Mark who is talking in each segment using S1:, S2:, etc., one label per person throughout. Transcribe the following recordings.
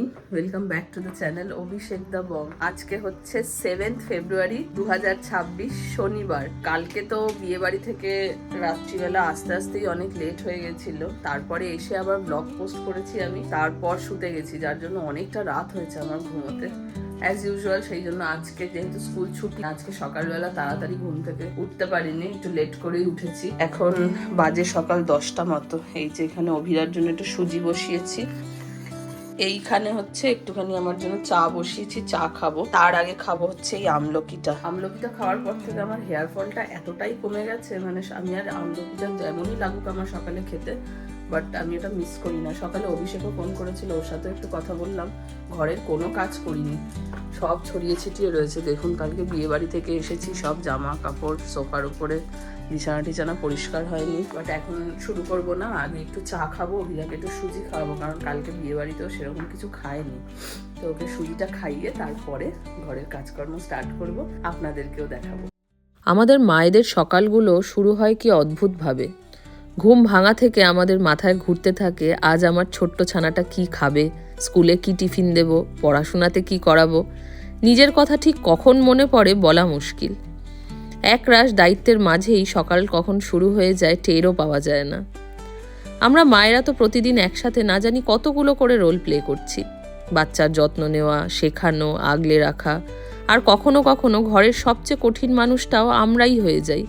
S1: Morning, welcome back to the channel Abhishek the Bong. আজকে হচ্ছে 7th ফেব্রুয়ারি 2026 শনিবার। কালকে তো বিয়ে বাড়ি থেকে রাত্রিবেলা আস্তে আস্তেই অনেক লেট হয়ে গেছিল, তারপরে এসে আবার ব্লগ পোস্ট করেছি আমি, তারপর শুতে গেছি, যার জন্য অনেকটা রাত হয়েছে আমার ঘুমোতে অ্যাজ ইউজুয়াল। সেই জন্য আজকে যেহেতু স্কুল ছুটি, আজকে সকালবেলা তাড়াতাড়ি ঘুম থেকে উঠতে পারিনি, একটু লেট করেই উঠেছি। এখন বাজে সকাল 10টা মতো। এই যে এখানে অভিরার জন্য একটু সুজি বসিয়েছি, এইখানে হচ্ছে একটুখানি আমার জন্য চা বসিয়েছি, চা খাবো। তার আগে খাবো হচ্ছে এই আমলকিটা খাওয়ার পর থেকে আমার হেয়ার ফলটা এতটাই কমে গেছে, মানে আমি আর আমলকিটা যেমনই লাগুক আমার সকালে খেতে, বাট আমি ওটা মিস করি না। সকালে অভিষেকও ফোন করেছিল, ওর সাথে একটু কথা বললাম। ঘরের কোনো কাজ করিনি, সব ছড়িয়ে ছিটিয়ে রয়েছে। দেখুন, কালকে বিয়ে বাড়ি থেকে এসেছি, সব জামা কাপড় সোফার উপরে, বিছানা টিছানা পরিষ্কার হয়নি। বাট এখন শুরু করবো না, আগে একটু চা খাবো, অভিরাকে একটু সুজি খাওয়াবো, কারণ কালকে বিয়ে বাড়িতেও সেরকম কিছু খায়নি। তো ওকে সুজিটা খাইয়ে তারপরে ঘরের কাজকর্ম স্টার্ট করব, আপনাদেরকেও দেখাবো।
S2: আমাদের মায়েদের সকালগুলো শুরু হয় কি অদ্ভুতভাবে। ঘুম ভাঙা থেকে আমাদের মাথায় ঘুরতে থাকে, আজ আমার ছোট্ট ছানাটা কি খাবে, স্কুলে কি টিফিন দেব, পড়াশোনাতে কি করাবো। নিজের কথা ঠিক কখন মনে পড়ে বলা মুশকিল। একরাশ দায়িত্বের মাঝেই সকাল কখন শুরু হয়ে যায় টেরও পাওয়া যায় না। আমরা মায়েরা তো প্রতিদিন একসাথে না জানি কতগুলো করে রোল প্লে করছি। বাচ্চার যত্ন নেওয়া, শেখানো, আগলে রাখা, আর কখনো কখনো ঘরের সবচেয়ে কঠিন মানুষটাও আমরাই হয়ে যাই।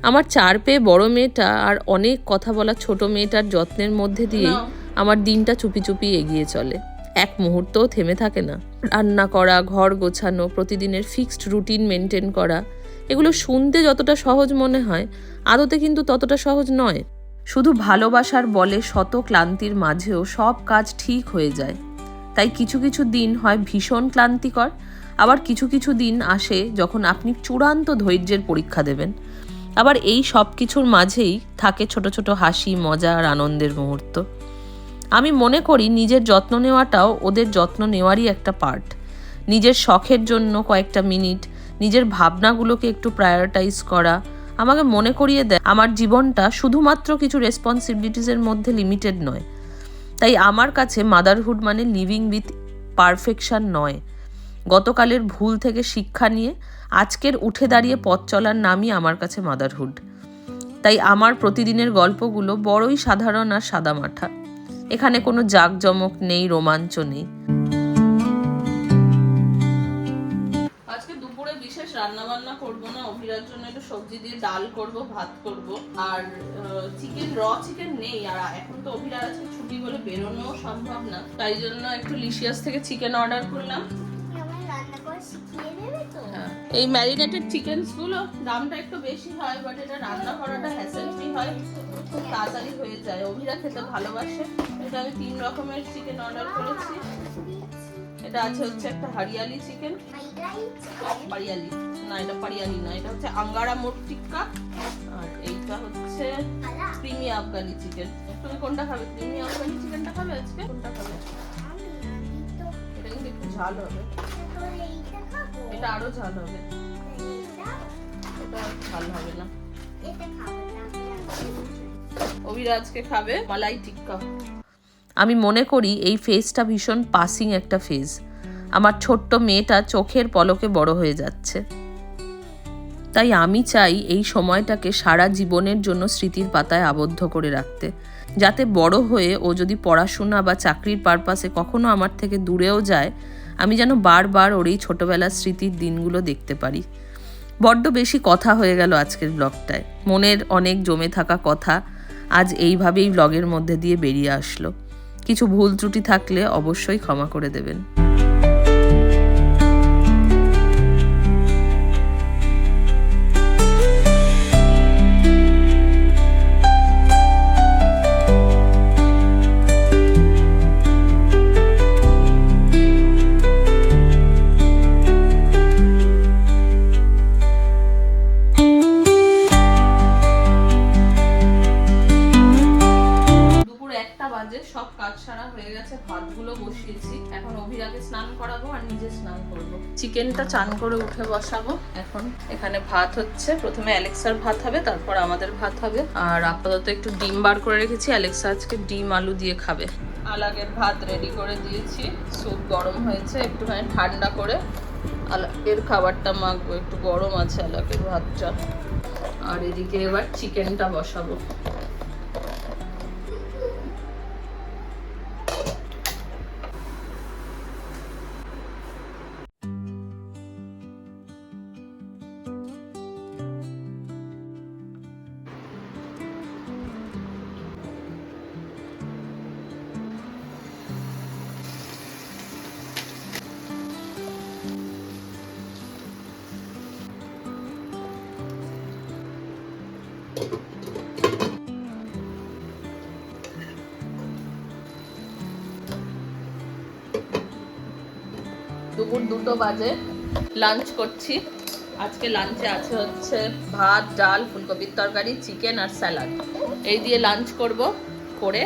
S2: আমার 4 পেয়ে বড় মেয়েটা আর অনেক কথা বলা ছোট মেয়েটার যত্নের মধ্যে দিয়েই আমার দিনটা চুপি চুপি এগিয়ে চলে, এক মুহূর্তও থেমে থাকে না। রান্না করা, ঘর গোছানো, প্রতিদিনের ফিক্সড রুটিন মেনটেন করা, এগুলো শুনতে যতটা সহজ মনে হয়, আদতে কিন্তু ততটা সহজ নয়। শুধু ভালোবাসার বলে শত ক্লান্তির মাঝেও সব কাজ ঠিক হয়ে যায়। তাই কিছু কিছু দিন হয় ভীষণ ক্লান্তিকর, আবার কিছু কিছু দিন আসে যখন আপনি চূড়ান্ত ধৈর্যের পরীক্ষা দেবেন। আবার এই সব কিছুর মাঝেই থাকে ছোট ছোট হাসি, মজা আর আনন্দের মুহূর্ত। আমি মনে করি নিজের যত্ন নেওয়াটাও ওদের যত্ন নেওয়ারই একটা পার্ট। নিজের শখের জন্য কয়েকটা মিনিট, নিজের ভাবনাগুলোকে একটু প্রায়োরিটাইজ করা আমাকে মনে করিয়ে দেয় আমার জীবনটা শুধুমাত্র কিছু রেসপন্সিবিলিটিসের মধ্যে লিমিটেড নয়। তাই আমার কাছে মাদারহুড মানে লিভিং উইথ পারফেকশন নয়, গতকালের ভুল থেকে শিক্ষা নিয়ে আজকের উঠে দাঁড়িয়ে পথ চলার নামই আমার কাছে মাদারহুড। তাই আমার প্রতিদিনের গল্পগুলো বড়ই সাধারণ আর সাদামাঠা। এখানে কোনো জাঁকজমক নেই, রোমাঞ্চ নেই।
S1: আজকে দুপুরে বিশেষ রান্না বান্না করবো না, অভিরার জন্য একটু সবজি দিয়ে ডাল করব, ভাত করব, আর চিকেন নেই। আর এখন তো অভিরার আজকে ছুটি বলে বেরোনো সম্ভব না, তাই জন্য একটু লিশিয়াস থেকে চিকেন অর্ডার করলাম। এই ম্যারিনেটেড চিকেনস গুলো দামটা একটু বেশি হয়, বাট এটা রান্না করাটা হ্যাসেল ফ্রি হয়, খুব তাড়াতাড়ি হয়ে যায়। অভিরা খেতে ভালোবাসে। এটা আমি 3 রকমের চিকেন অর্ডার করেছি। এটা আছে হচ্ছে একটা হরিয়ালি চিকেন, পারিয়ালি না, এটা পারিয়ালি না, এটা হচ্ছে আঙ্গারা মোট টিক্কা, আর এইটা হচ্ছে ক্রিমি আফগানি চিকেন। তুমি কোনটা খাবে? ক্রিমি আফগানি চিকেনটা খাবে আজকে? কোনটা খাবে? এটা কিন্তু একটু ঝাল হবে, এটা আরো ঝাল হবে, এটা ঝাল হবে না। অভিরা আজকে খাবে মালাই টিক্কা।
S2: আমি মনে করি এই ফেজটা ভীষণ পাসিং একটা ফেজ। আমার ছোট্ট মেয়েটা চোখের পলকে বড় হয়ে যাচ্ছে, তাই আমি চাই এই সময়টাকে সারা জীবনের জন্য স্মৃতির পাতায় আবদ্ধ করে রাখতে, যাতে বড় হয়ে ও যদি পড়াশোনা বা চাকরির পারপাসে কখনো আমার থেকে দূরেও যায়, আমি যেন বারবার ওর এই ছোটবেলার স্মৃতির দিনগুলো দেখতে পারি। বড্ড বেশি কথা হয়ে গেল আজকের ব্লগটায়। মনের অনেক জমে থাকা কথা আজ এইভাবেই ব্লগের মধ্যে দিয়ে বেরিয়ে আসলো। কিছু ভুল ত্রুটি থাকলে অবশ্যই ক্ষমা করে দেবেন।
S1: সব কাজ সারা হয়ে গেছে, ভাতগুলো বসিয়েছি, এখন অভিরাকে স্নান করাবো আর নিজে স্নান করবো। চিকেনটা চান করে উঠে বসাবো। এখন এখানে ভাত হচ্ছে, প্রথমে অ্যালেক্সার ভাত হবে, তারপর আমাদের ভাত হবে। আর আপাতত একটু ডিম বার করে রেখেছি, অ্যালেক্সা আজকে ডিম আলু দিয়ে খাবে। আলাকের ভাত রেডি করে দিয়েছি, স্যুপ গরম হয়েছে, একটুখানি ঠান্ডা করে আলাকের খাবারটা মাখবো, একটু গরম আছে আলাকের ভাতটা। আর এদিকে এবার চিকেনটা বসাবো। দুপুর 2টো বাজে, লাঞ্চ করছি। আজকে লাঞ্চে আছে হচ্ছে ভাত, ডাল, ফুলকপির তরকারি, চিকেন আর স্যালাড। এই দিয়ে লাঞ্চ করব, করে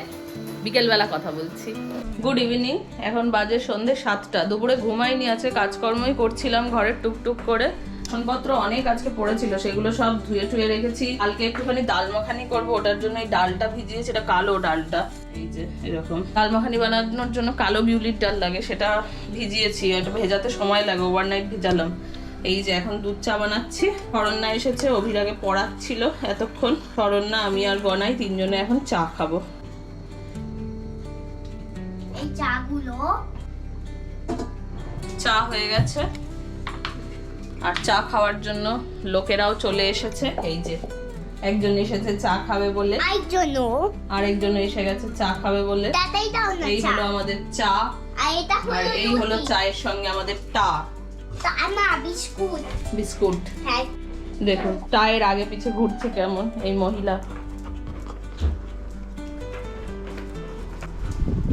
S1: বিকেলবেলা কথা বলছি। গুড ইভিনিং, এখন বাজে সন্ধ্যে 7টা। দুপুরে ঘুমাইনি, আছে কাজকর্মই করছিলাম ঘরের টুকটুক করে। বাসনপত্র অনেক আজকে পড়েছিল, সেগুলো সব ধুয়ে টুয়ে রেখেছি। কালকে একটুখানি ডাল মাখানি করবো, ওটার জন্য এই ডালটা ভিজিয়েছি, এটা কালো ডালটা, এই যে এরকম। ডাল মাখানি বানানোর জন্য কালো বিউলির ডাল লাগে, সেটা ভিজিয়েছি। এটা ভেজাতে সময় লাগে, ওভারনাইট ভিজালাম। এই যে এখন দুধ চা বানাচ্ছি। শরণ্যা এসেছে, অভিরাগে পড়াচ্ছিল এতক্ষণ। শরণ্যা, আমি আর গনাই তিনজনে এখন চা খাবো।
S3: এই চাগুলো
S1: চা হয়ে গেছে, আর চা খাওয়ার জন্য লোকেরাও চলে এসেছে। এই যে একজন এসেছে চা খাবে বলে, আর একজন এসে গেছে চা খাবে বলে। এই হলো আমাদের চা, আর এই হলো চায়ের সঙ্গে আমাদের টা, বিস্কুট। দেখুন টায়ের আগে পিছে ঘুরছে কেমন এই মহিলা।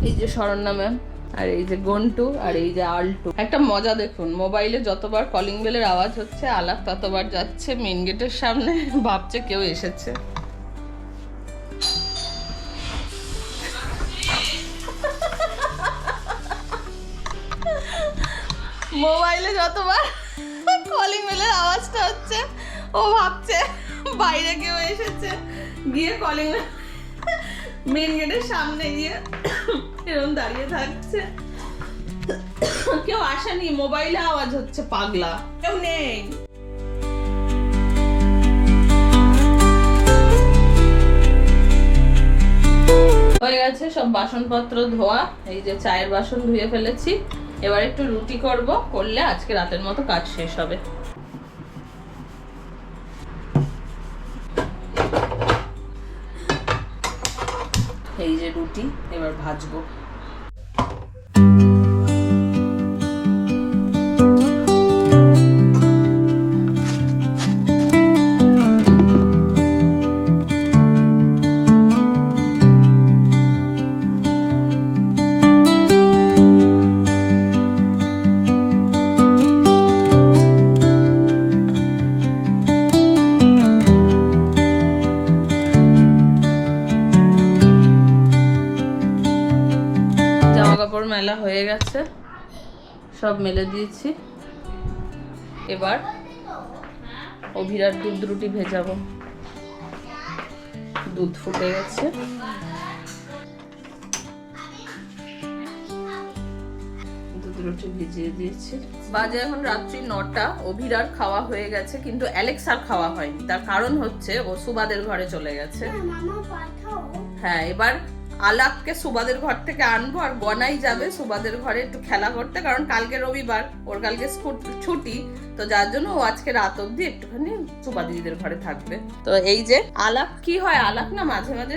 S1: এই যে শরণ্যা ম্যাম, আর এই যে গন্টু, আর এই যে আল্টু। একটা মজা দেখুন, মোবাইলে যতবার কলিং বেলের আওয়াজ হচ্ছে আলাপ ততবার যাচ্ছে মেন গেটের সামনে, ভাবছে কেউ এসেছে। মোবাইলে যতবার কলিং বেলের আওয়াজটা হচ্ছে ও ভাবছে বাইরে কেউ এসেছে, গিয়ে কলিং মেন গেটের সামনে গিয়ে এরকম দাঁড়িয়ে থাকছে। কেউ আসেনি, মোবাইলে আওয়াজ হচ্ছে, পাগলা কেউ নেই। হয়ে গেছে সব বাসনপত্র ধোয়া। এই যে চায়ের বাসন ধুয়ে ফেলেছি। এবার একটু রুটি করব, করলে আজকে রাতের মতো কাজ শেষ হবে। এই যে রুটি এবার ভাজবো। মেলা হয়ে গেছে, সব মেলে দিয়েছি। এবার অভিরার দুধ রুটি ভেজাবো। দুধ ফুটে গেছে, দুধ রুটি ভিজিয়ে দিয়েছি। বাজে এখন রাত্রি 9টা। অভিরার খাওয়া হয়ে গেছে, কিন্তু অ্যালেক্সার খাওয়া হয়নি। তার কারণ হচ্ছে ও সুবাদের ঘরে চলে গেছে। হ্যাঁ, এবার আলাপকে সুবাদের ঘর থেকে আনবো, আর গনাই যাবে সুবাদের ঘরে একটু খেলা করতে, কারণ কালকে রবিবার, ওর কালকে ছুটি, তো যার জন্য ও আজকে রাত অবধি একটুখানি সুবা দিদিদের ঘরে থাকবে। তো এই যে আলাপ কি হয়, আলাপ না মাঝে মাঝে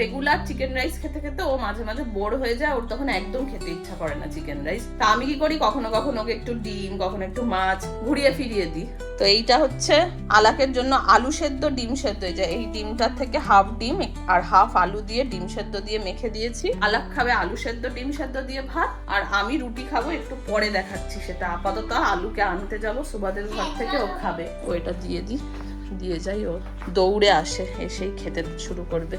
S1: রেগুলার চিকেন রাইস খেতে খেতে ও মাঝে মাঝে বোর হয়ে যায়, ওর তখন একদম খেতে ইচ্ছা করে না চিকেন রাইস। তা আমি কি করি, কখনো কখনো ওকে একটু ডিম, কখনো একটু মাছ ঘুরিয়ে ফিরিয়ে দিই। তো এইটা হচ্ছে আলাকের জন্য আলু সেদ্ধ, ডিম সেদ্ধ। এই যে এই ডিমটার থেকে হাফ ডিম আর হাফ আলু দিয়ে ডিম সেদ্ধ দিয়ে মেখে দিয়েছি। আলাক খাবে আলু সেদ্ধ ডিম সেদ্ধ দিয়ে ভাত, আর আমি রুটি খাবো, একটু পরে দেখাচ্ছি সেটা। আপাতত আলুকে আনতে যাবো সুবাদের ঘর থেকে, ও খাবে। ও এটা দিয়ে দিই, দিয়ে যাই, ও দৌড়ে আসে, এসেই খেতে শুরু করবে।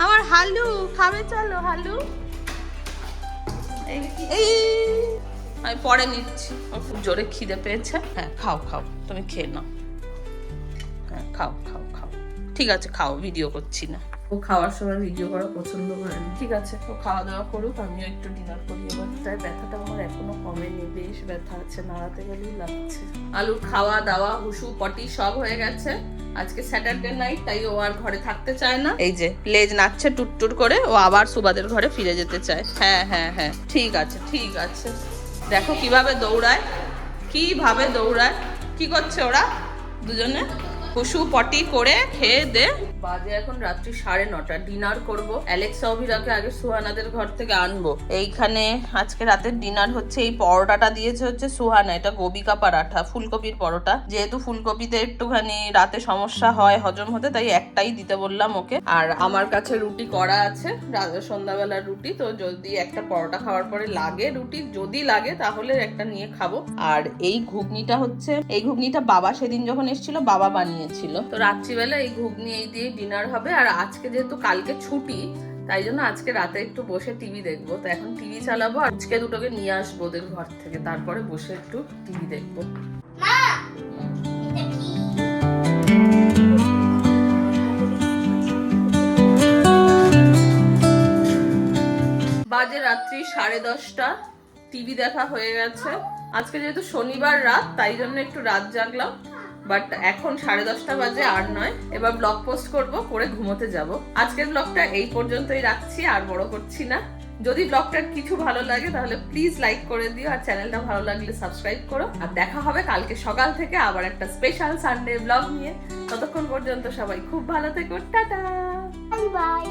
S1: আমার হালু খাবে, চলো হালু। আমি পরে নিচ্ছি, খুব জোরে খিদে পেয়েছে। হ্যাঁ খাও খাও, তুমি খেয়ে নাও। হ্যাঁ খাও খাও খাও, ঠিক আছে খাও, ভিডিও করছি না। ও খাওয়ার সময় ভিডিও করা পছন্দ করে না। ঠিক আছে, ও খাওয়া দাওয়া করুক, আমিও একটু ডিনার করি। এবার তাই ব্যথাটা আমার এখনো কমেনি, বেশ ব্যথা আছে, নাড়াতে গেলেই লাগছে। আলুর খাওয়া দাওয়া হুসু পটি সব হয়ে গেছে। আজকে স্যাটারডে নাইট, তাই ও আর ঘরে থাকতে চায় না। এই যে লেজ নাচছে টুটটুট করে, ও আবার সুবাদের ঘরে ফিরে যেতে চায়। হ্যাঁ হ্যাঁ হ্যাঁ, ঠিক আছে ঠিক আছে। দেখো কিভাবে দৌড়ায়, কিভাবে দৌড়ায়। কি করছে ওরা দুজনে? হুসু পটি করে খেয়ে দে। বাজে এখন রাত্রি 9:30, ডিনার করব। অ্যালেক্সা অভিরাকে আগে সুহানাদের ঘর থেকে আনবো। এইখানে আজকে রাতের ডিনার হচ্ছে, এই পরোটাটা দিয়েছে হচ্ছে সুহানা, এটা গোবিকা পরাঠা, ফুলকপির পরোটা। যেহেতু ফুলকপিতে একটুখানি রাতে সমস্যা হয় হজম হতে, তাই একটাই দিতে বললাম ওকে। আর আমার কাছে রুটি করা আছে, সন্ধ্যাবেলার রুটি, তো যদি একটা পরোটা খাওয়ার পরে লাগে রুটি, যদি লাগে তাহলে একটা নিয়ে খাবো। আর এই ঘুগনিটা হচ্ছে, এই ঘুগনিটা বাবা সেদিন যখন এসেছিল বাবা বানিয়েছিল, তো রাত্রিবেলা এই ঘুগনি এই দিয়ে ডিনার হবে। আর আজকে যেহেতু কালকে ছুটি, তাই জন্য আজকে রাতে একটু বসে টিভি দেখবো। তো এখন টিভি চালাবো, আর আজকে দুটোকে নিয়ে আসবো ওদের ঘর থেকে, তারপরে বসে একটু টিভি দেখবো।
S3: মা এটা কি?
S1: বাজে রাত্রি 10:30, টিভি দেখা হয়ে গেছে। আজকে যেহেতু শনিবার রাত, তাই জন্য একটু রাত জাগলাম। বাট এখন 10:30 বাজে, আর নয়। এবার ব্লগ পোস্ট করব, করে ঘুমোতে যাব। আজকের ব্লগটা এই পর্যন্তই রাখছি, আর বড় করছি না। যদি ব্লগটার কিছু ভালো লাগে তাহলে প্লিজ লাইক করে দিও, আর চ্যানেলটা ভালো লাগলে সাবস্ক্রাইব করো। আর দেখা হবে কালকে সকাল থেকে আবার একটা স্পেশাল সানডে ব্লগ নিয়ে। ততক্ষণ পর্যন্ত সবাই খুব ভালো থেকো, টাটা।
S3: Bye bye.